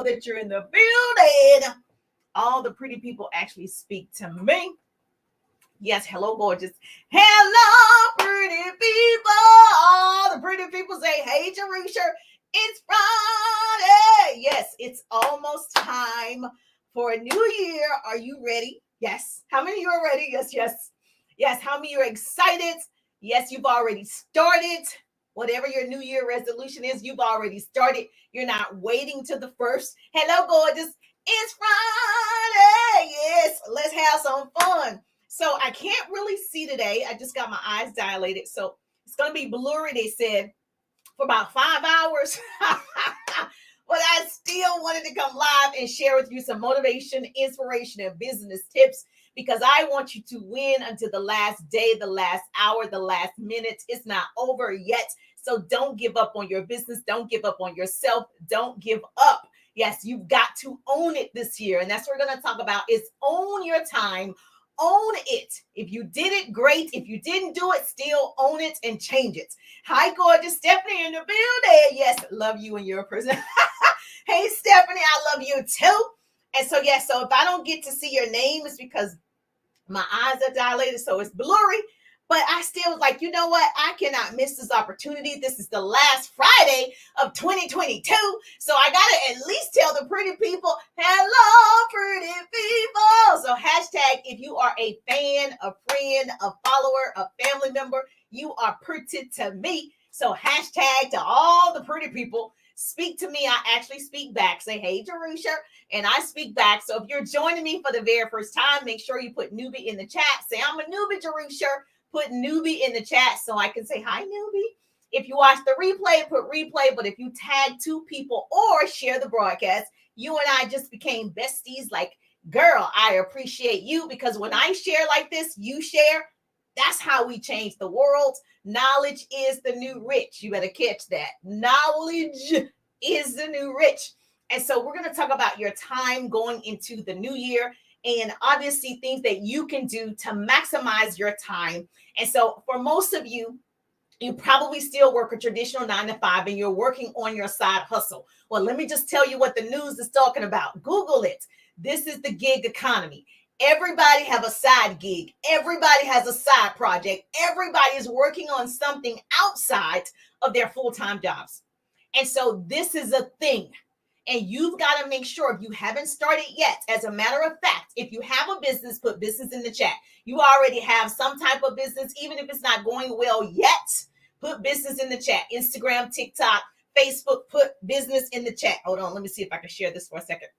that you're in the building. All the pretty people actually speak to me. Yes, hello, gorgeous. Hello, pretty people. All the pretty people say, hey, Jerusha, it's Friday. Yes, it's almost time for a new year. Are you ready? Yes. How many of you are ready? Yes, yes. Yes, how many of you are excited? Yes, you've already started. Whatever your new year resolution is, you've already started. You're not waiting to the first. Hello, gorgeous. It's Friday. Yes, let's have some fun. So I can't really see today. I just got my eyes dilated. So it's going to be blurry, they said, for about 5 hours. But I still wanted to come live and share with you some motivation, inspiration, and business tips because I want you to win until the last day, the last hour, the last minute. It's not over yet. So don't give up on your business. Don't give up on yourself. Don't give up. Yes, you've got to own it this year. And that's what we're going to talk about is own your time. Own it. If you did it, great. If you didn't do it, still own it and change it. Hi, gorgeous Stephanie in the building. Yes, love you and you're a person. Hey, Stephanie, I love you too. And so, yes, so if I don't get to see your name, it's because my eyes are dilated, so it's blurry. But I still was like, you know what? I cannot miss this opportunity. This is the last Friday of 2022. So I got to at least tell the pretty people, hello, pretty people. So hashtag, if you are a fan, a friend, a follower, a family member, you are pretty to me. So hashtag to all the pretty people. Speak to me. I actually speak back. Say, hey, Jerusha. And I speak back. So if you're joining me for the very first time, make sure you put newbie in the chat. Say, I'm a newbie, Jerusha. Put newbie in the chat so I can say, hi, newbie. If you watch the replay, put replay. But if you tag two people or share the broadcast, you and I just became besties. Like, girl, I appreciate you because when I share like this, you share. That's how we change the world. Knowledge is the new rich. You better catch that. Knowledge is the new rich. And so we're going to talk about your time going into the new year and obviously things that you can do to maximize your time. And so for most of you, you probably still work a traditional 9 to 5 and you're working on your side hustle. Well, let me just tell you what the news is talking about. Google it. This is the gig economy. Everybody have a side gig. Everybody has a side project. Everybody is working on something outside of their full-time jobs. And so this is a thing. And you've got to make sure if you haven't started yet, as a matter of fact, if you have a business, put business in the chat. You already have some type of business, even if it's not going well yet, put business in the chat. Instagram, TikTok, Facebook, put business in the chat. Hold on, let me see if I can share this for a second.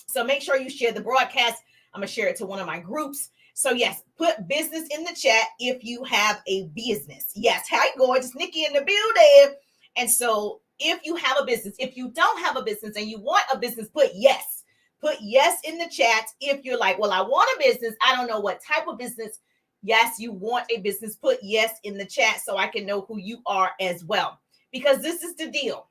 So make sure you share the broadcast. I'm going to share it to one of my groups. So yes, put business in the chat if you have a business. Yes, hi, gorgeous Nikki in the building. And so if you have a business, if you don't have a business and you want a business, put yes. Put yes in the chat. If you're like, well, I want a business. I don't know what type of business. Yes, you want a business. Put yes in the chat so I can know who you are as well. Because this is the deal.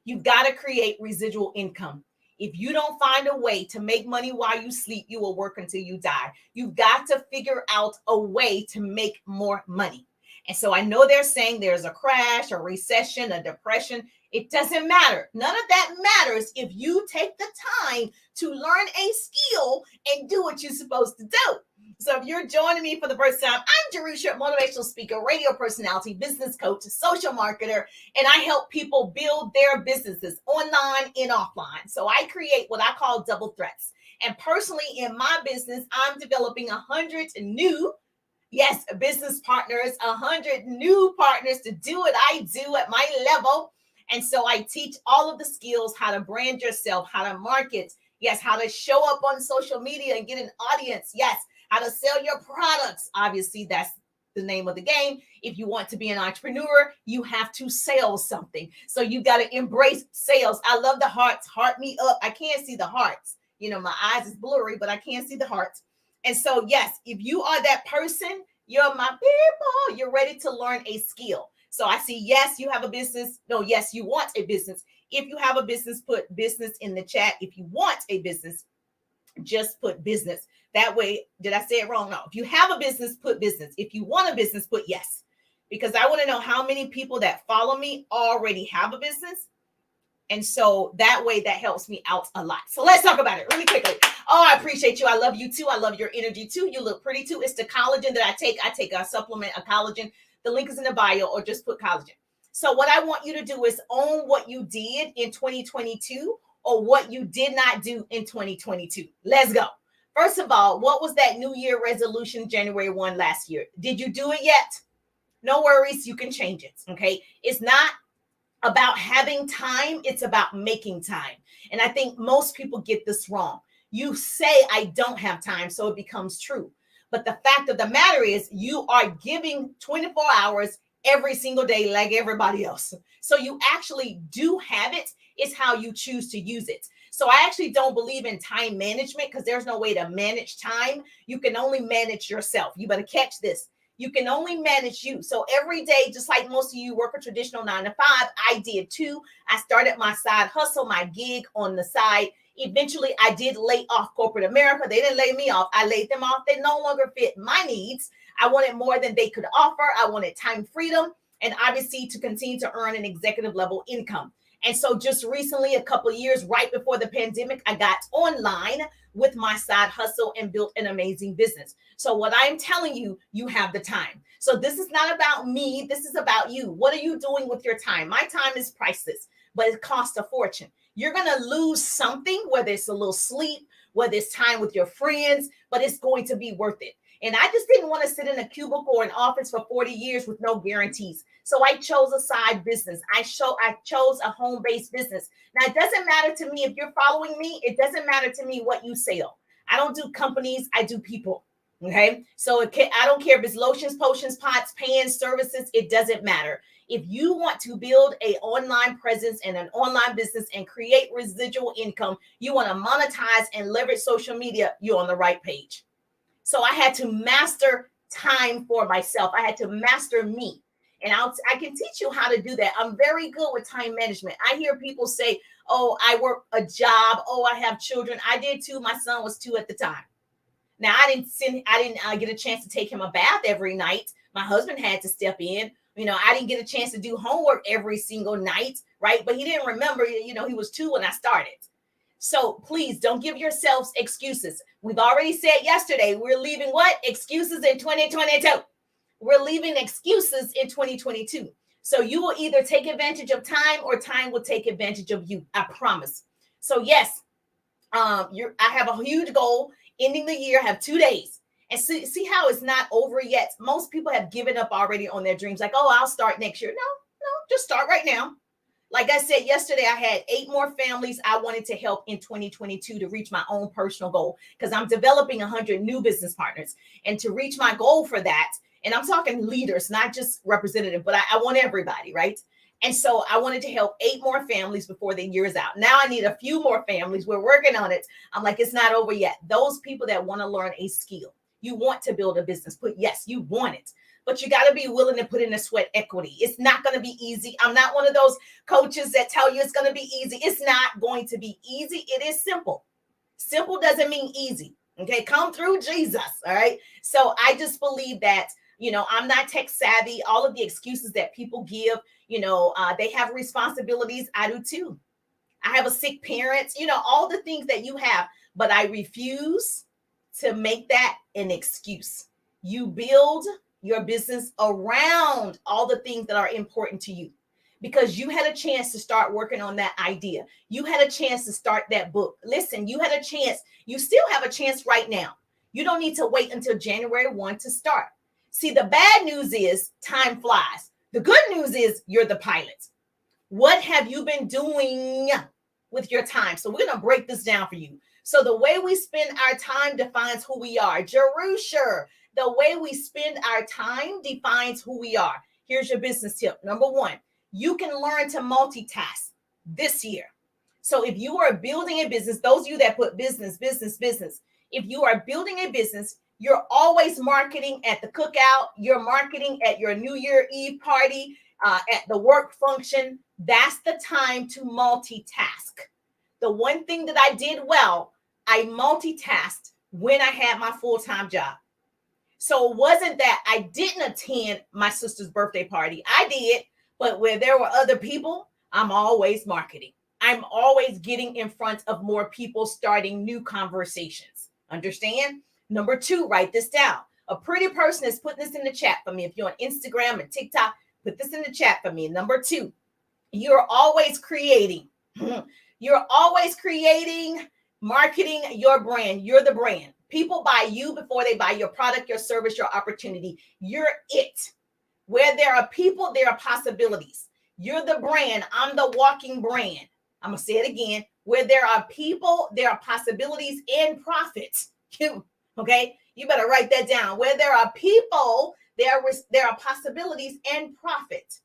You've got to create residual income. If you don't find a way to make money while you sleep, you will work until you die. You've got to figure out a way to make more money. And so I know they're saying there's a crash, a recession, a depression. It doesn't matter. None of that matters if you take the time to learn a skill and do what you're supposed to do. So if you're joining me for the first time, I'm Jerusha, motivational speaker, radio personality, business coach, social marketer, and I help people build their businesses online and offline. So I create what I call double threats. And personally, in my business, I'm developing 100 new business partners, 100 new partners to do what I do at my level. And so I teach all of the skills, how to brand yourself, how to market, how to show up on social media and get an audience, how to sell your products. Obviously, that's the name of the game. If you want to be an entrepreneur, you have to sell something. So you got to embrace sales. I love the hearts. Heart me up. I can't see the hearts. You know, my eyes is blurry, but I can't see the hearts. And so, yes, if you are that person, you're my people. You're ready to learn a skill. So I see, yes, you have a business. No, yes, you want a business. If you have a business, put business in the chat. If you want a business, just put business. That way, did I say it wrong? No. If you have a business, put business. If you want a business, put yes. Because I want to know how many people that follow me already have a business. And so that way, that helps me out a lot. So let's talk about it really quickly. Oh, I appreciate you. I love you too. I love your energy too. You look pretty too. It's the collagen that I take. I take a supplement, a collagen. The link is in the bio, or just put collagen. So what I want you to do is own what you did in 2022 or what you did not do in 2022. Let's go. First of all, what was that New Year resolution January 1 last year? Did you do it yet? No worries. You can change it. Okay. It's not about having time, it's about making time. And I think most people get this wrong. You say, I don't have time, so it becomes true. But the fact of the matter is, you are giving 24 hours every single day like everybody else. So you actually do have it. It's how you choose to use it. So I actually don't believe in time management, because there's no way to manage time. You can only manage yourself. You better catch this. You can only manage you. So every day, just like most of you work a traditional 9 to 5, I did too. I started my side hustle, my gig on the side. Eventually, I did lay off corporate America. They didn't lay me off. I laid them off. They no longer fit my needs. I wanted more than they could offer. I wanted time freedom, and obviously to continue to earn an executive level income. And so just recently, a couple of years right before the pandemic, I got online with my side hustle and built an amazing business. So what I'm telling you, you have the time. So this is not about me. This is about you. What are you doing with your time? My time is priceless, but it costs a fortune. You're going to lose something, whether it's a little sleep, whether it's time with your friends, but it's going to be worth it. And I just didn't want to sit in a cubicle or an office for 40 years with no guarantees. So I chose a side business. I chose a home-based business. Now, it doesn't matter to me if you're following me. It doesn't matter to me what you sell. I don't do companies. I do people. Okay. So I don't care if it's lotions, potions, pots, pans, services. It doesn't matter. If you want to build an online presence and an online business and create residual income, you want to monetize and leverage social media, you're on the right page. So I had to master time for myself. I had to master me. And I can teach you how to do that. I'm very good with time management. I hear people say, oh, I work a job. Oh, I have children. I did too. My son was 2 at the time. Now, I didn't get a chance to take him a bath every night. My husband had to step in. I didn't get a chance to do homework every single night, right? But he didn't remember, he was 2 when I started. So please don't give yourselves excuses. We've already said yesterday, we're leaving what? Excuses in 2022. We're leaving excuses in 2022. So you will either take advantage of time or time will take advantage of you. I promise. So yes, I have a huge goal. Ending the year, I have 2 days. And see how it's not over yet. Most people have given up already on their dreams. Like, oh, I'll start next year. No, just start right now. Like I said yesterday, I had 8 more families I wanted to help in 2022 to reach my own personal goal, because I'm developing 100 new business partners. And to reach my goal for that, and I'm talking leaders, not just representative, but I want everybody, right? And so I wanted to help 8 more families before the year is out. Now I need a few more families. We're working on it. I'm like, it's not over yet. Those people that want to learn a skill, you want to build a business, yes, you want it. But you got to be willing to put in the sweat equity. It's not going to be easy. I'm not one of those coaches that tell you it's going to be easy. It's not going to be easy. It is simple. Simple doesn't mean easy. Okay. Come through Jesus. All right. So I just believe that, I'm not tech savvy. All of the excuses that people give, they have responsibilities. I do too. I have a sick parent, all the things that you have, but I refuse to make that an excuse. You build your business around all the things that are important to you, because you had a chance to start working on that idea. You had a chance to start that book. Listen, you had a chance. You still have a chance right now. You don't need to wait until January 1 to start. See, the bad news is time flies. The good news is you're the pilot. What have you been doing with your time? So we're going to break this down for you. So the way we spend our time defines who we are. Jerusha, the way we spend our time defines who we are. Here's your business tip. Number 1, you can learn to multitask this year. So if you are building a business, those of you that put business, if you are building a business, you're always marketing at the cookout, you're marketing at your New Year Eve party, at the work function. That's the time to multitask. The one thing that I did well, I multitasked when I had my full-time job. So it wasn't that I didn't attend my sister's birthday party. I did, but where there were other people, I'm always marketing. I'm always getting in front of more people, starting new conversations. Understand? Number 2, write this down. A pretty person is putting this in the chat for me. If you're on Instagram and TikTok, put this in the chat for me. Number 2, you're always creating. You're always creating, marketing your brand. You're the brand. People buy you before they buy your product, your service, your opportunity. You're it. Where there are people, there are possibilities. You're the brand. I'm the walking brand. I'm going to say it again. Where there are people, there are possibilities and profits. Okay? You better write that down. Where there are people, there are possibilities and profit.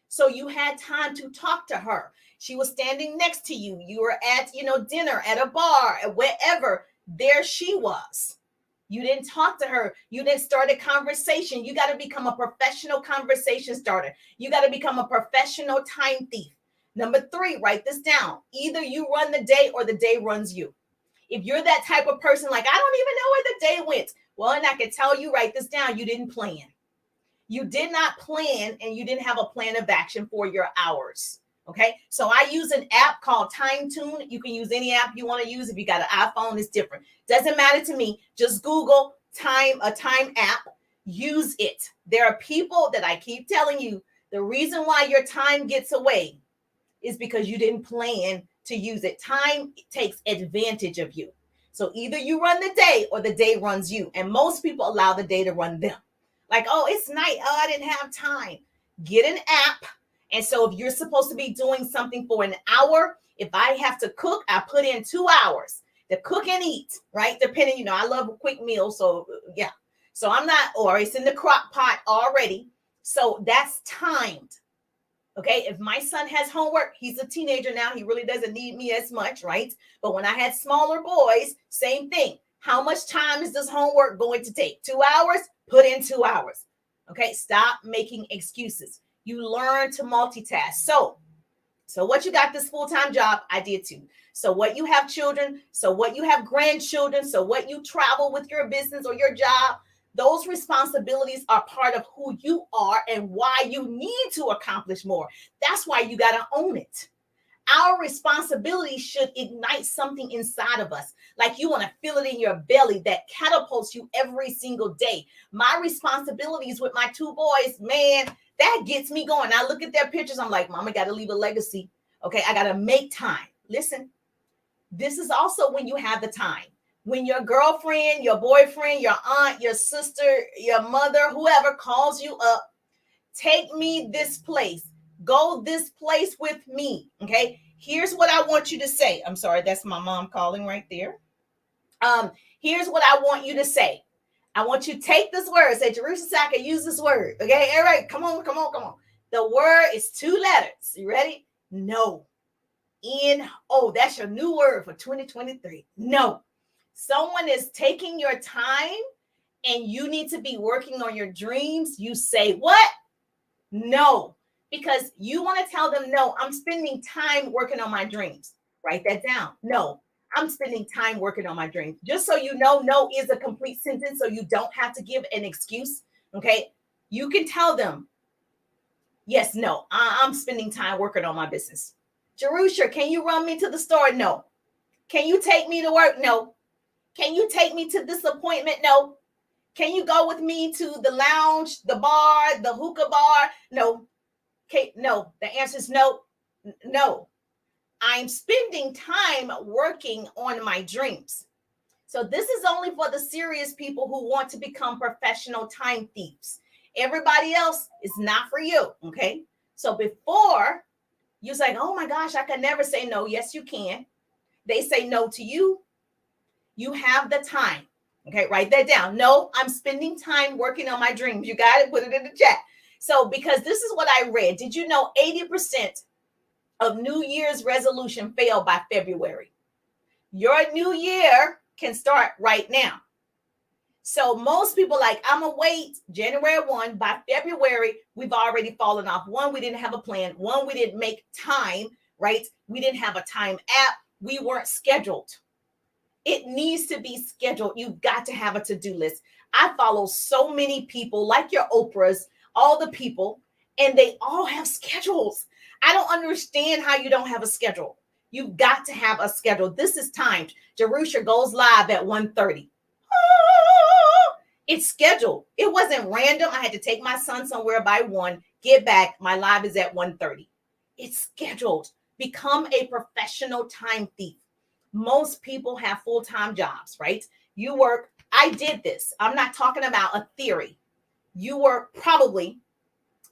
So you had time to talk to her. She was standing next to you. You were at, dinner, at a bar, wherever. There she was. You didn't talk to her. You didn't start a conversation. You got to become a professional conversation starter. You got to become a professional time thief. Number 3, write this down. Either you run the day or the day runs you. If you're that type of person, like, I don't even know where the day went. Well, and I can tell you, write this down. You didn't plan. You did not plan, and you didn't have a plan of action for your hours. Okay. So I use an app called TimeTune. You can use any app you want to use. If you got an iPhone, it's different. Doesn't matter to me. Just Google a time app. Use it. There are people that I keep telling you, the reason why your time gets away is because you didn't plan to use it. Time takes advantage of you. So either you run the day or the day runs you. And most people allow the day to run them. Like, oh, it's night. Oh, I didn't have time. Get an app. And so if you're supposed to be doing something for an hour, if I have to cook, I put in 2 hours to cook and eat, right? Depending, I love a quick meal. So yeah. So I'm not, or it's in the crock pot already. So that's timed. Okay. If my son has homework, he's a teenager now. He really doesn't need me as much, right? But when I had smaller boys, same thing. How much time is this homework going to take? 2 hours? Put in 2 hours. Okay. Stop making excuses. You learn to multitask. So what you got this full-time job, I did too. So what you have children, so what you have grandchildren, so what you travel with your business or your job, those responsibilities are part of who you are and why you need to accomplish more. That's why you got to own it. Our responsibility should ignite something inside of us. Like you want to feel it in your belly that catapults you every single day. My responsibilities with my 2 boys, man, that gets me going. I look at their pictures. I'm like, Mama got to leave a legacy. Okay, I got to make time. Listen, this is also when you have the time. When your girlfriend, your boyfriend, your aunt, your sister, your mother, whoever calls you up, take me this place. Go this place with me. Okay. Here's what I want you to say. I'm sorry. That's my mom calling right there. Here's what I want you to say. I want you to take this word. Say, Jerusha Saka, use this word. Okay. All right. Come on. The word is 2 letters. You ready? No. N-O. That's your new word for 2023. No. Someone is taking your time and you need to be working on your dreams. You say what? No. Because you want to tell them, no, I'm spending time working on my dreams. Write that down. No, I'm spending time working on my dreams. Just so you know, no is a complete sentence, so you don't have to give an excuse. Okay. You can tell them, yes, no, I'm spending time working on my business. Jerusha, can you run me to the store? No. Can you take me to work? No. Can you take me to this appointment? No. Can you go with me to the lounge, the bar, the hookah bar? No. Okay, no. The answer is no. No. I'm spending time working on my dreams. So this is only for the serious people who want to become professional time thieves. Everybody else is not for you, okay? So before you're like, oh my gosh, I can never say no. Yes, you can. They say no to you. You have the time. Okay, write that down. No, I'm spending time working on my dreams. You got it? Put it in the chat. So because this is what I read. Did you know 80% of New Year's resolution fail by February? Your new year can start right now. So most people like, I'm going to wait January 1. By February, we've already fallen off. 1, we didn't have a plan. 1, we didn't make time, right? We didn't have a time app. We weren't scheduled. It needs to be scheduled. You've got to have a to-do list. I follow so many people like your Oprahs, all the people, and they all have schedules. I don't understand how you don't have a schedule. You've got to have a schedule. This is timed. Jerusha goes live at 1:30. It's scheduled. It wasn't random. I had to take my son somewhere by 1, get back. My live is at 1:30. It's scheduled. Become a professional time thief. Most people have full-time jobs, right? You work. I did this. I'm not talking about a theory. You work probably,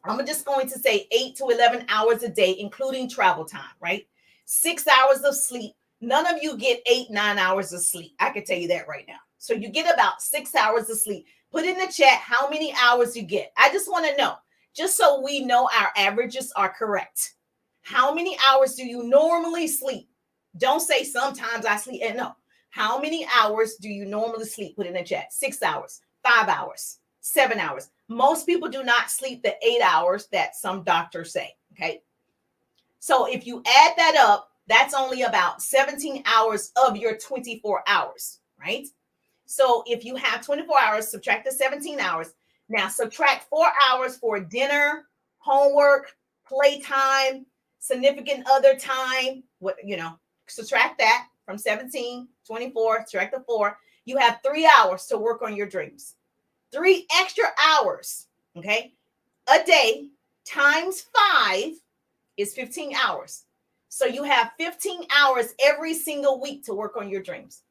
I'm just going to say 8 to 11 hours a day, including travel time, right? 6 hours of sleep. None of you get 8, 9 hours of sleep. I can tell you that right now. So you get about 6 hours of sleep. Put in the chat how many hours you get. I just want to know, just so we know our averages are correct. How many hours do you normally sleep? Don't say sometimes I sleep. And no. How many hours do you normally sleep? Put in the chat. 6 hours, 5 hours, 7 hours. Most people do not sleep the 8 hours that some doctors say. Okay. So if you add that up, that's only about 17 hours of your 24 hours, right? So if you have 24 hours, subtract the 17 hours. Now subtract 4 hours for dinner, homework, playtime, significant other time. Subtract that from 17, 24, subtract the 4. You have 3 hours to work on your dreams. 3 extra hours, okay? A day times 5 is 15 hours. So you have 15 hours every single week to work on your dreams.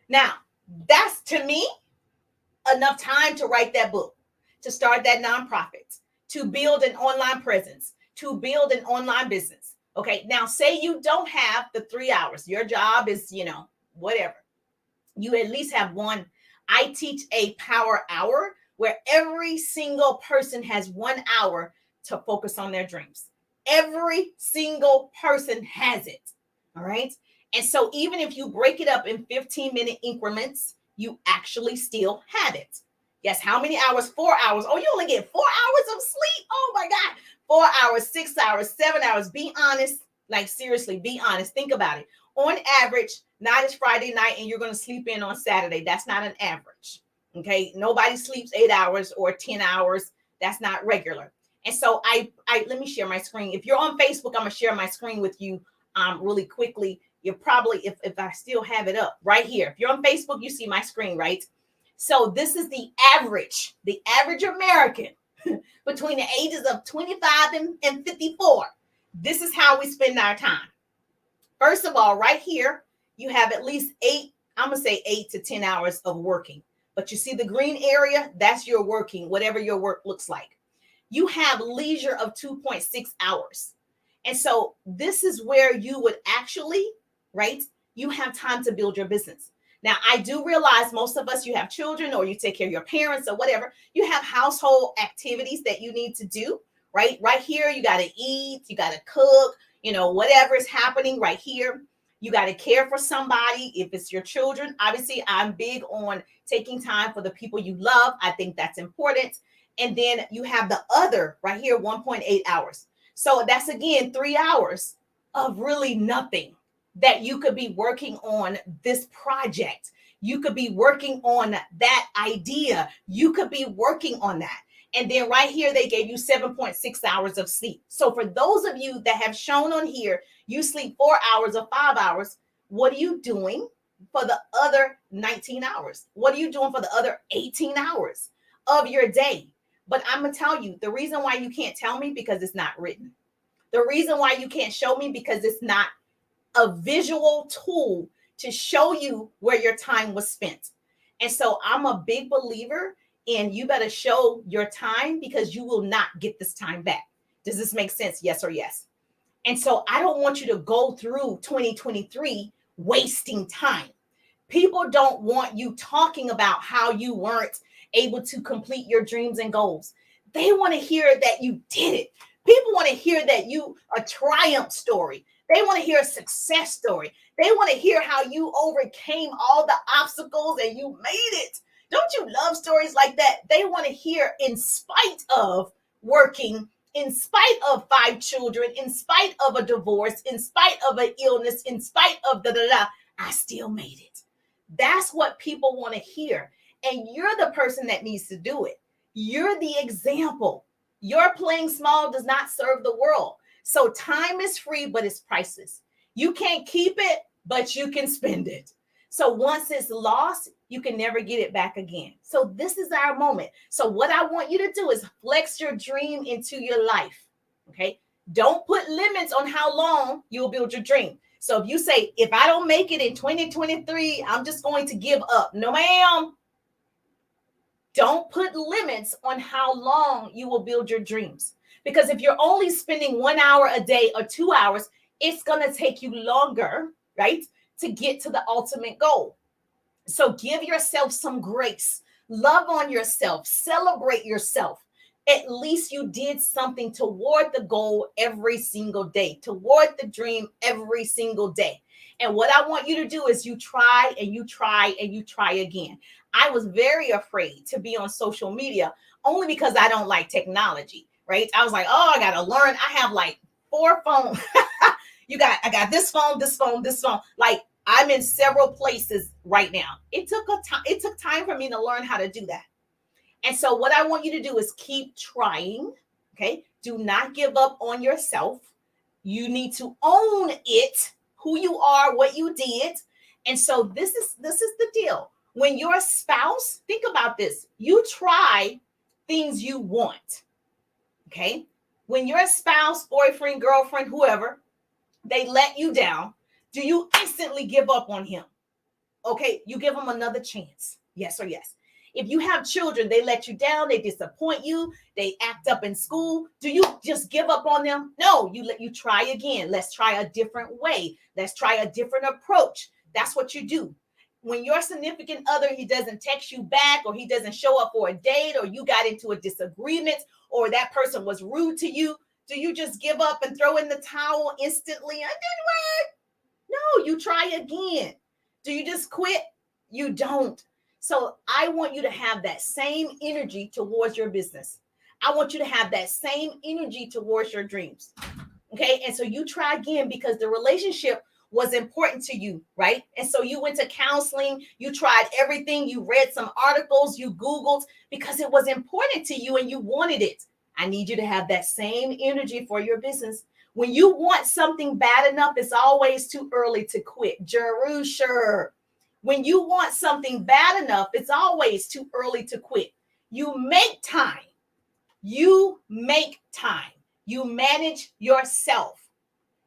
Now, that's, to me, enough time to write that book, to start that nonprofit, to build an online presence, to build an online business. Okay, now say you don't have the 3 hours. Your job is, whatever. You at least have one. I teach a power hour where every single person has 1 hour to focus on their dreams. Every single person has it. All right. And so even if you break it up in 15-minute increments, you actually still have it. Yes. How many hours? 4 hours. Oh, you only get 4 hours of sleep. Oh my God. 4 hours, 6 hours, 7 hours. Be honest. Like, seriously, be honest. Think about it. On average, night is Friday night and you're going to sleep in on Saturday. That's not an average. Okay. Nobody sleeps 8 hours or 10 hours. That's not regular. And so I let me share my screen. If you're on Facebook, I'm going to share my screen with you really quickly. You're probably, if I still have it up right here. If you're on Facebook, you see my screen, right? So this is the average American between the ages of 25 and 54. This is how we spend our time. First of all, right here, you have at least 8 to 10 hours of working. But you see the green area? That's your working, whatever your work looks like. You have leisure of 2.6 hours. And so this is where you would actually, right? You have time to build your business. Now, I do realize most of us, you have children or you take care of your parents or whatever. You have household activities that you need to do, right? Right here, you got to eat, you got to cook, whatever is happening right here. You got to care for somebody. If it's your children, obviously, I'm big on taking time for the people you love. I think that's important. And then you have the other right here, 1.8 hours. So that's, again, 3 hours of really nothing that you could be working on this project. You could be working on that idea. You could be working on that. And then right here, they gave you 7.6 hours of sleep. So for those of you that have shown on here, you sleep 4 hours or 5 hours. What are you doing for the other 19 hours? What are you doing for the other 18 hours of your day? But I'm going to tell you, the reason why you can't tell me, because it's not written. The reason why you can't show me, because it's not a visual tool to show you where your time was spent. And so I'm a big believer in, you better show your time, because you will not get this time back. Does this make sense? Yes or yes? And so I don't want you to go through 2023 wasting time. People don't want you talking about how you weren't able to complete your dreams and goals. They want to hear that you did it. People want to hear that you a triumph story. They want to hear a success story. They want to hear how you overcame all the obstacles and you made it. Don't you love stories like that? They want to hear, in spite of working, in spite of 5 children, in spite of a divorce, in spite of an illness, in spite of I still made it. That's what people want to hear. And you're the person that needs to do it. You're the example. Your playing small does not serve the world. So time is free, but it's priceless. You can't keep it, but you can spend it. So once it's lost, you can never get it back again. So this is our moment. So what I want you to do is flex your dream into your life. Okay. Don't put limits on how long you'll build your dream. So if you say, if I don't make it in 2023, I'm just going to give up. No, ma'am. Don't put limits on how long you will build your dreams. Because if you're only spending 1 hour a day or 2 hours, it's going to take you longer, right, to get to the ultimate goal. So give yourself some grace. Love on yourself. Celebrate yourself. At least you did something toward the goal every single day, toward the dream every single day. And what I want you to do is you try and you try and you try again. I was very afraid to be on social media only because I don't like technology, right? I was like, oh, I got to learn. I have like 4 phones. I got this phone, this phone, this phone. Like I'm in several places right now. It took time for me to learn how to do that. And so what I want you to do is keep trying. Okay. Do not give up on yourself. You need to own it, who you are, what you did. And so this is the deal. When your spouse, think about this, you try things you want. Okay. When your spouse, boyfriend, girlfriend, whoever, they let you down, do you instantly give up on him? Okay. You give them another chance. Yes or yes. If you have children, they let you down, they disappoint you, they act up in school. Do you just give up on them? No, you try again. Let's try a different way. Let's try a different approach. That's what you do. When your significant other, he doesn't text you back, or he doesn't show up for a date, or you got into a disagreement, or that person was rude to you, do you just give up and throw in the towel instantly? It didn't work. No, you try again. Do you just quit? You don't. So I want you to have that same energy towards your business. I want you to have that same energy towards your dreams. Okay. And so you try again because the relationship was important to you, right? And so you went to counseling, you tried everything, you read some articles, you Googled because it was important to you and you wanted it. I need you to have that same energy for your business. When you want something bad enough, it's always too early to quit. Jerusha. When you want something bad enough, it's always too early to quit. You make time. You make time. You manage yourself.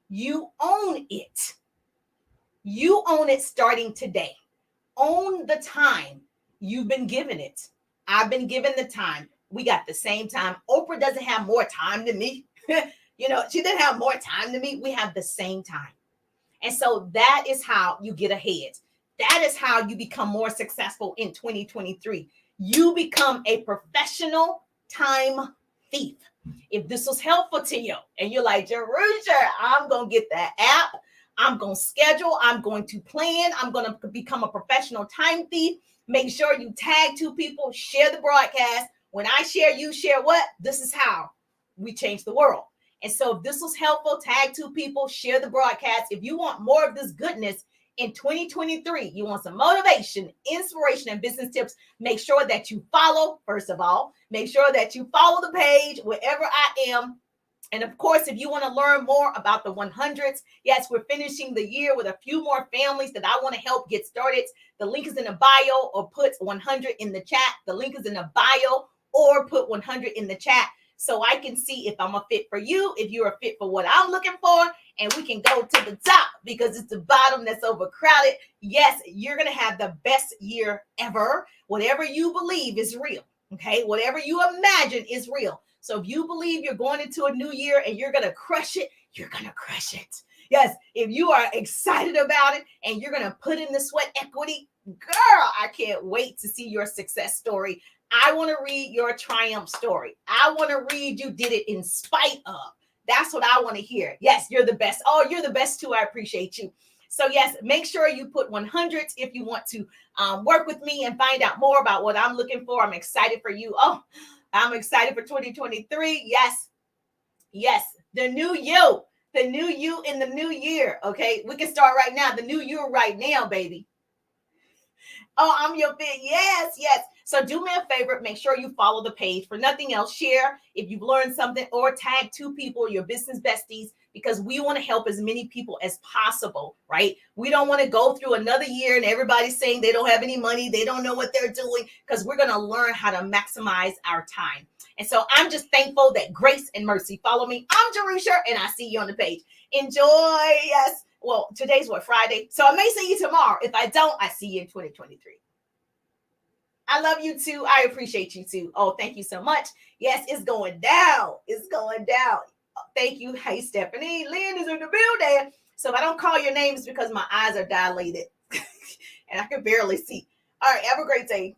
You own it. You own it starting today. Own the time. You've been given it. I've been given the time. We got the same time. Oprah doesn't have more time than me. She doesn't have more time than me. We have the same time. And so that is how you get ahead. That is how you become more successful in 2023. You become a professional time thief. If this was helpful to you and you're like, Jerusha, I'm going to get that app. I'm going to schedule. I'm going to plan. I'm going to become a professional time thief. Make sure you tag 2 people, share the broadcast. When I share, you share what? This is how we change the world. And so if this was helpful, tag 2 people, share the broadcast. If you want more of this goodness, in 2023, you want some motivation, inspiration, and business tips, make sure that you follow, first of all. Make sure that you follow the page wherever I am. And of course, if you want to learn more about the 100s, yes, we're finishing the year with a few more families that I want to help get started. The link is in the bio, or put 100 in the chat. The link is in the bio, or put 100 in the chat so I can see if I'm a fit for you, if you're a fit for what I'm looking for. And we can go to the top because it's the bottom that's overcrowded. Yes, you're going to have the best year ever. Whatever you believe is real. Okay. Whatever you imagine is real. So if you believe you're going into a new year and you're going to crush it, you're going to crush it. Yes. If you are excited about it and you're going to put in the sweat equity, girl, I can't wait to see your success story. I want to read your triumph story. I want to read you did it in spite of. That's what I want to hear. Yes, you're the best. Oh, you're the best too. I appreciate you. So yes, make sure you put 100 if you want to work with me and find out more about what I'm looking for. I'm excited for you. Oh, I'm excited for 2023. Yes. Yes. The new you in the new year. Okay. We can start right now. The new you right now, baby. Oh, I'm your fit. Yes. Yes. So do me a favor, make sure you follow the page. For nothing else, share if you've learned something, or tag 2 people, your business besties, because we want to help as many people as possible, right? We don't want to go through another year and everybody's saying they don't have any money, they don't know what they're doing, because we're going to learn how to maximize our time. And so I'm just thankful that grace and mercy follow me. I'm Jerusha, and I see you on the page. Enjoy. Yes. Well, today's what, Friday? So I may see you tomorrow. If I don't, I see you in 2023. I love you too. I appreciate you too. Oh, thank you so much. Yes, it's going down. It's going down. Thank you. Hey, Stephanie. Lynn is in the building. So if I don't call your names, because my eyes are dilated and I can barely see. All right. Have a great day.